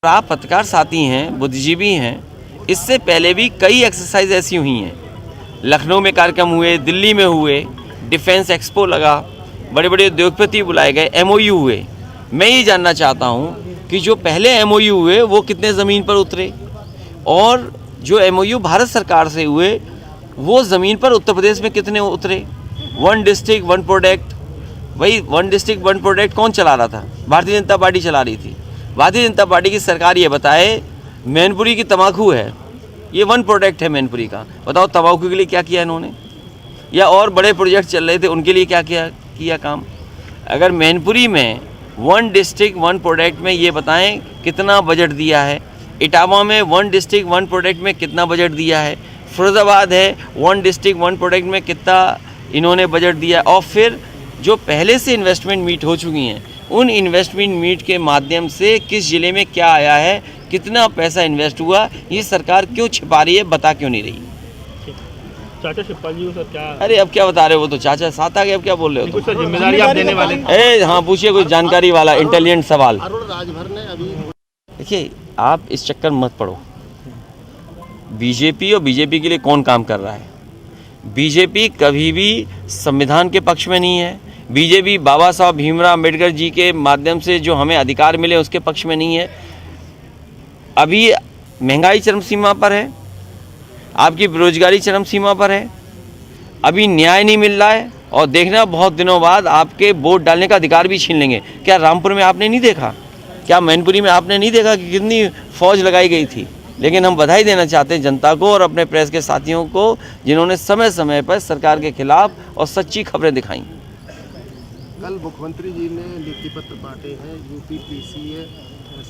आप पत्रकार साथी हैं, बुद्धिजीवी हैं, इससे पहले भी कई एक्सरसाइज ऐसी हुई हैं। लखनऊ में कार्यक्रम हुए, दिल्ली में हुए, डिफेंस एक्सपो लगा, बड़े बड़े उद्योगपति बुलाए गए, एमओयू हुए। मैं ये जानना चाहता हूँ कि जो पहले एमओयू हुए वो कितने ज़मीन पर उतरे, और जो एमओयू भारत सरकार से हुए वो ज़मीन पर उत्तर प्रदेश में कितने उतरे। 1 डिस्ट्रिक्ट 1 प्रोडक्ट, वही 1 डिस्ट्रिक्ट 1 प्रोडक्ट कौन चला रहा था? भारतीय जनता पार्टी चला रही थी। भारतीय जनता पार्टी की सरकार ये बताए मैनपुरी की तम्बाकू है, ये 1 प्रोडक्ट है मैनपुरी का, बताओ तम्बाकू के लिए क्या किया इन्होंने? या और बड़े प्रोजेक्ट चल रहे थे उनके लिए क्या किया काम? अगर मैनपुरी में 1 डिस्ट्रिक्ट 1 प्रोडक्ट में ये बताएं कितना बजट दिया है, इटावा में 1 डिस्ट्रिक्ट 1 प्रोडक्ट में कितना बजट दिया है, फिरोजाबाद है 1 डिस्ट्रिक्ट 1 प्रोडक्ट में कितना इन्होंने बजट दिया, और फिर जो पहले से इन्वेस्टमेंट मीट हो चुकी हैं उन इन्वेस्टमेंट मीट के माध्यम से किस ज़िले में क्या आया है, कितना पैसा इन्वेस्ट हुआ, ये सरकार क्यों छिपा रही है, बता क्यों नहीं रही? चाचा शिवपाल जी सर क्या? अरे अब क्या बता रहे हो, वो तो चाचा साथ आ गए, अब क्या बोल रहे हो? कुछ जिम्मेदारी आप देने वाले? हाँ पूछिए कोई जानकारी वाला इंटेलिजेंट सवाल। राजभर ने अभी देखिए आप इस चक्कर मत पड़ो। बीजेपी और बीजेपी के लिए कौन काम कर रहा है? बीजेपी कभी भी संविधान के पक्ष में नहीं है। बीजेपी बाबा साहब भीमराव अम्बेडकर जी के माध्यम से जो हमें अधिकार मिले उसके पक्ष में नहीं है। अभी महंगाई चरम सीमा पर है, आपकी बेरोजगारी चरम सीमा पर है, अभी न्याय नहीं मिल रहा है, और देखना बहुत दिनों बाद आपके वोट डालने का अधिकार भी छीन लेंगे। क्या रामपुर में आपने नहीं देखा? क्या मैनपुरी में आपने नहीं देखा कि कितनी फौज लगाई गई थी? लेकिन हम बधाई देना चाहते हैं जनता को और अपने प्रेस के साथियों को जिन्होंने समय समय पर सरकार के खिलाफ और सच्ची खबरें दिखाई। कल मुख्यमंत्री जी ने नियुक्ति पत्र बांटे हैं यूपीपीसीए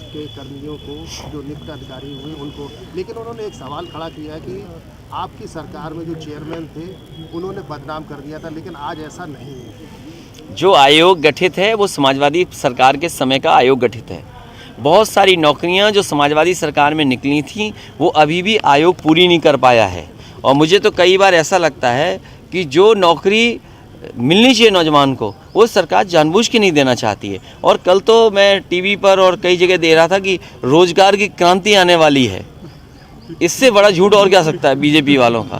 के कर्मियों को, जो नियुक्त अधिकारी हुए उनको, लेकिन उन्होंने एक सवाल खड़ा किया है कि आपकी सरकार में जो चेयरमैन थे उन्होंने बदनाम कर दिया था, लेकिन आज ऐसा नहीं है। जो आयोग गठित है वो समाजवादी सरकार के समय का आयोग गठित है। बहुत सारी नौकरियां जो समाजवादी सरकार में निकली थीं वो अभी भी आयोग पूरी नहीं कर पाया है, और मुझे तो कई बार ऐसा लगता है कि जो नौकरी मिलनी चाहिए नौजवान को वो सरकार जानबूझ के नहीं देना चाहती है। और कल तो मैं टीवी पर और कई जगह दे रहा था कि रोजगार की क्रांति आने वाली है। इससे बड़ा झूठ और क्या सकता है बीजेपी वालों का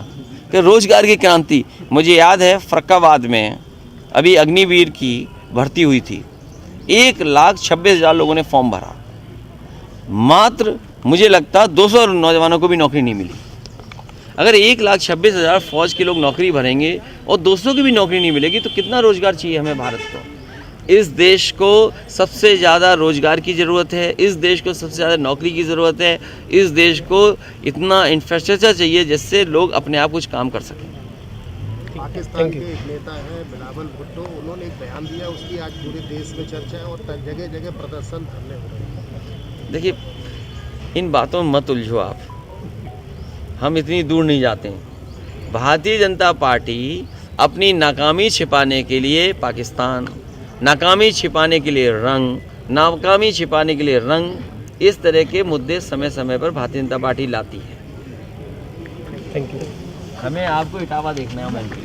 कि रोजगार की क्रांति। मुझे याद है फर्रुखाबाद में अभी अग्निवीर की भर्ती हुई थी, 1,26,000 लोगों ने फॉर्म भरा, मात्र मुझे लगता 200 नौजवानों को भी नौकरी नहीं मिली। अगर 1,26,000 फौज के लोग नौकरी भरेंगे और 200 की भी नौकरी नहीं मिलेगी तो कितना रोजगार चाहिए हमें भारत को? इस देश को सबसे ज़्यादा रोजगार की ज़रूरत है, इस देश को सबसे ज़्यादा नौकरी की ज़रूरत है, इस देश को इतना इंफ्रास्ट्रक्चर चाहिए जिससे लोग अपने आप कुछ काम कर सकें। पाकिस्तान के एक नेता हैं बिलावल भुट्टो, उन्होंने एक बयान दिया, उसकी आज पूरे देश में चर्चा है और जगह जगह प्रदर्शन धरने हो रहे हैं। देखिए इन बातों में मत उलझो आप, हम इतनी दूर नहीं जाते हैं। भारतीय जनता पार्टी अपनी नाकामी छिपाने के लिए पाकिस्तान, नाकामी छिपाने के लिए रंग, नाकामी छिपाने के लिए रंग, इस तरह के मुद्दे समय समय पर भारतीय जनता पार्टी लाती है। Thank you. हमें आपको इटावा देखना है मैंने।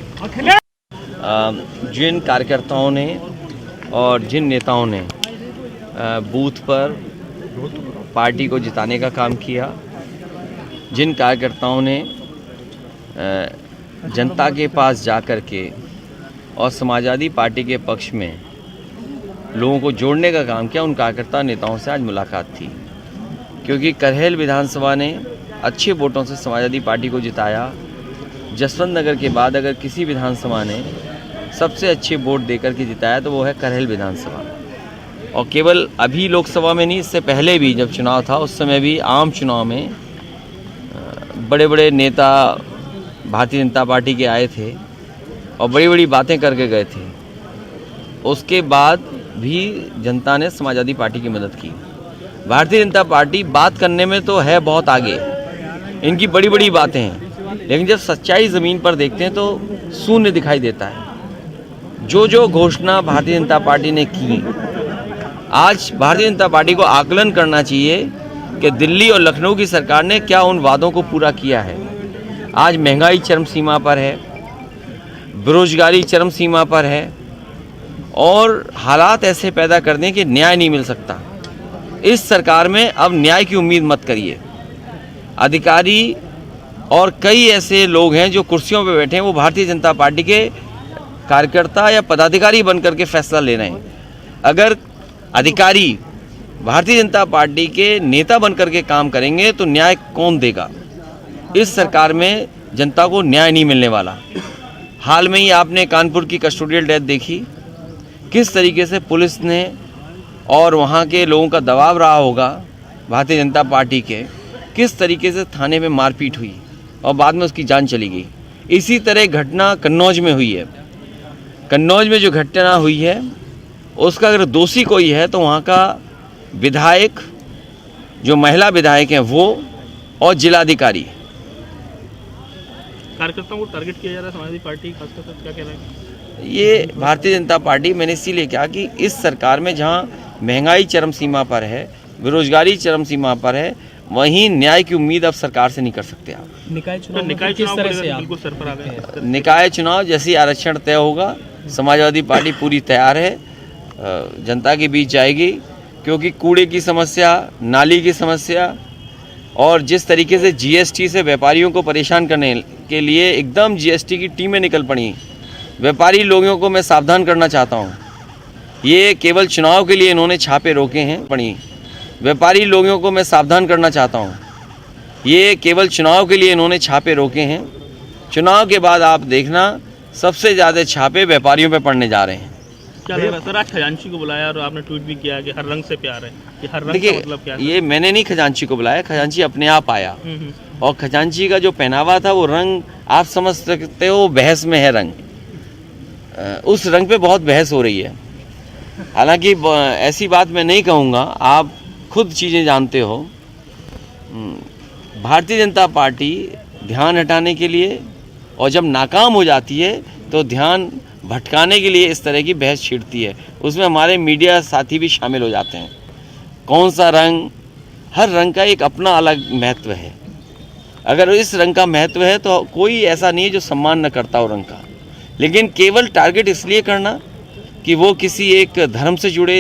जिन कार्यकर्ताओं ने और जिन नेताओं ने बूथ पर पार्टी को जिताने का काम किया, जिन कार्यकर्ताओं ने जनता के पास जा कर के और समाजवादी पार्टी के पक्ष में लोगों को जोड़ने का काम किया, उन कार्यकर्ता नेताओं से आज मुलाकात थी। क्योंकि करहल विधानसभा ने अच्छे वोटों से समाजवादी पार्टी को जिताया। जसवंत नगर के बाद अगर किसी विधानसभा ने सबसे अच्छे वोट देकर के जिताया तो वो है करहल विधानसभा। और केवल अभी लोकसभा में नहीं, इससे पहले भी जब चुनाव था उस समय भी आम चुनाव में बड़े बड़े नेता भारतीय जनता पार्टी के आए थे और बड़ी बड़ी बातें करके गए थे। उसके बाद भी जनता ने समाजवादी पार्टी की मदद की। भारतीय जनता पार्टी बात करने में तो है बहुत आगे, इनकी बड़ी बड़ी बातें हैं, लेकिन जब सच्चाई ज़मीन पर देखते हैं तो शून्य दिखाई देता है। जो घोषणा भारतीय जनता पार्टी ने की, आज भारतीय जनता पार्टी को आकलन करना चाहिए कि दिल्ली और लखनऊ की सरकार ने क्या उन वादों को पूरा किया है। आज महंगाई चरम सीमा पर है, बेरोजगारी चरम सीमा पर है, और हालात ऐसे पैदा कर दें कि न्याय नहीं मिल सकता। इस सरकार में अब न्याय की उम्मीद मत करिए। अधिकारी और कई ऐसे लोग हैं जो कुर्सियों पर बैठे हैं, वो भारतीय जनता पार्टी के कार्यकर्ता या पदाधिकारी बनकर के फैसला ले रहे हैं। अगर अधिकारी भारतीय जनता पार्टी के नेता बनकर के काम करेंगे तो न्याय कौन देगा? इस सरकार में जनता को न्याय नहीं मिलने वाला। हाल में ही आपने कानपुर की कस्टोडियल डेथ देखी, किस तरीके से पुलिस ने और वहाँ के लोगों का दबाव रहा होगा भारतीय जनता पार्टी के, किस तरीके से थाने में मारपीट हुई और बाद में उसकी जान चली गई। इसी तरह घटना कन्नौज में हुई है। कन्नौज में जो घटना हुई है उसका अगर दोषी कोई है तो वहाँ का विधायक, जो महिला विधायक हैं वो, और जिलाधिकारी। कार्यकर्ताओं को टारगेट किया जा रहा है समाजवादी पार्टी, खासकर क्या कह रहे हैं? ये भारतीय जनता पार्टी, मैंने इसीलिए कहा कि इस सरकार में जहाँ महंगाई चरम सीमा पर है, बेरोजगारी चरम सीमा पर है, वहीं न्याय की उम्मीद अब सरकार से नहीं कर सकते आप। निकाय चुनाव किस तरह से बिल्कुल सर पर आ गए? निकाय चुनाव जैसे आरक्षण तय होगा, समाजवादी पार्टी पूरी तैयार है, जनता के बीच जाएगी, क्योंकि कूड़े की समस्या, नाली की समस्या और जिस तरीके से जीएसटी से व्यापारियों को परेशान करने के लिए एकदम जीएसटी की टीमें निकल पड़ी। व्यापारी लोगों को मैं सावधान करना चाहता हूँ, ये केवल चुनाव के लिए इन्होंने छापे रोके हैं पड़ी। व्यापारी लोगों को मैं सावधान करना चाहता हूँ, ये केवल चुनाव के लिए इन्होंने छापे रोके हैं। चुनाव के बाद आप देखना सबसे ज़्यादा छापे व्यापारियों पे पड़ने जा रहे हैं। क्या लग रहा है सर, आज खजांची को बुलाया और आपने ट्वीट भी किया कि हर रंग से प्यार है, ये हर रंग का मतलब क्या है? ये मैंने नहीं खजांची को बुलाया, खजांची अपने आप आया। और खजांची का जो पहनावा था वो रंग आप समझ सकते हो, बहस में है रंग, उस रंग पे बहुत बहस हो रही है। हालांकि ऐसी बात मैं नहीं कहूँगा, आप खुद चीज़ें जानते हो। भारतीय जनता पार्टी ध्यान हटाने के लिए और जब नाकाम हो जाती है तो ध्यान भटकाने के लिए इस तरह की बहस छिड़ती है। उसमें हमारे मीडिया साथी भी शामिल हो जाते हैं। कौन सा रंग, हर रंग का एक अपना अलग महत्व है। अगर इस रंग का महत्व है तो कोई ऐसा नहीं है जो सम्मान न करता हो रंग का, लेकिन केवल टारगेट इसलिए करना कि वो किसी एक धर्म से जुड़े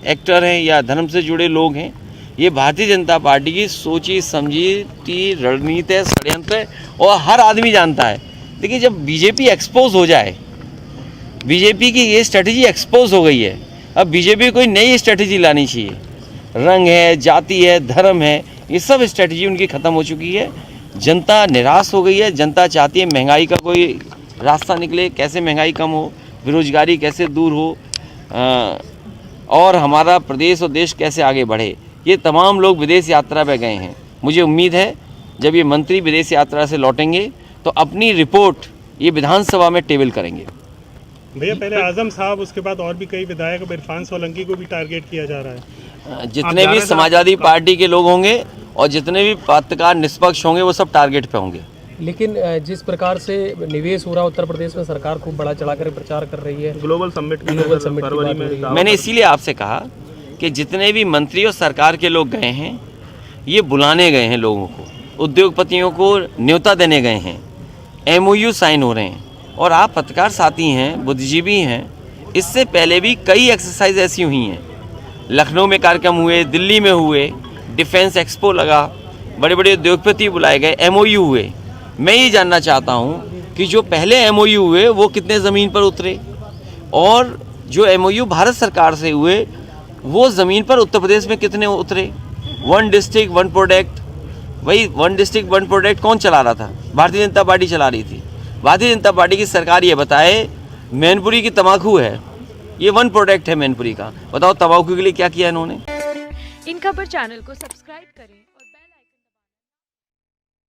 एक्टर हैं या धर्म से जुड़े लोग हैं, ये भारतीय जनता पार्टी की सोची समझी रणनीति है, षड्यंत्र है, और हर आदमी जानता है। देखिए, जब बीजेपी एक्सपोज हो जाए, बीजेपी की ये स्ट्रेटजी एक्सपोज हो गई है, अब बीजेपी कोई नई स्ट्रेटजी लानी चाहिए। रंग है, जाति है, धर्म है, ये सब स्ट्रेटजी उनकी ख़त्म हो चुकी है। जनता निराश हो गई है। जनता चाहती है महंगाई का कोई रास्ता निकले, कैसे महंगाई कम हो, बेरोजगारी कैसे दूर हो, और हमारा प्रदेश और देश कैसे आगे बढ़े। ये तमाम लोग विदेश यात्रा पर गए हैं। मुझे उम्मीद है जब ये मंत्री विदेश यात्रा से लौटेंगे तो अपनी रिपोर्ट ये विधानसभा में टेबल करेंगे। भैया, पहले आजम साहब, उसके बाद और भी कई विधायक, इरफान सोलंकी को भी टारगेट किया जा रहा है। जितने भी समाजवादी पार्टी के लोग होंगे और जितने भी पत्रकार निष्पक्ष होंगे वो सब टारगेट पे होंगे। लेकिन जिस प्रकार से निवेश हो रहा है उत्तर प्रदेश में, सरकार खूब बढ़ा चढ़ा कर प्रचार कर रही है। ग्लोबल समिट फरवरी में मैंने इसीलिए आपसे कहा कि जितने भी मंत्री और सरकार के लोग गए हैं, ये बुलाने गए हैं लोगों को, उद्योगपतियों को न्योता देने गए हैं, MOU साइन हो रहे हैं। और आप पत्रकार साथी हैं, बुद्धिजीवी हैं, इससे पहले भी कई एक्सरसाइज ऐसी हुई हैं। लखनऊ में कार्यक्रम हुए, दिल्ली में हुए, डिफेंस एक्सपो लगा, बड़े बड़े उद्योगपति बुलाए गए, MOU हुए। मैं ये जानना चाहता हूँ कि जो पहले MOU हुए वो कितने ज़मीन पर उतरे, और जो MOU भारत सरकार से हुए वो ज़मीन पर उत्तर प्रदेश में कितने उतरे। 1 डिस्ट्रिक्ट 1 प्रोडक्ट, वही 1 डिस्ट्रिक्ट 1 प्रोडक्ट कौन चला रहा था? भारतीय जनता पार्टी चला रही थी। भारतीय जनता पार्टी की सरकार ये बताए मैनपुरी की तम्बाकू है, ये 1 प्रोडक्ट है मैनपुरी का, बताओ तम्बाकू के लिए क्या किया इन्होंने। इन खबर चैनल को सब्सक्राइब करें।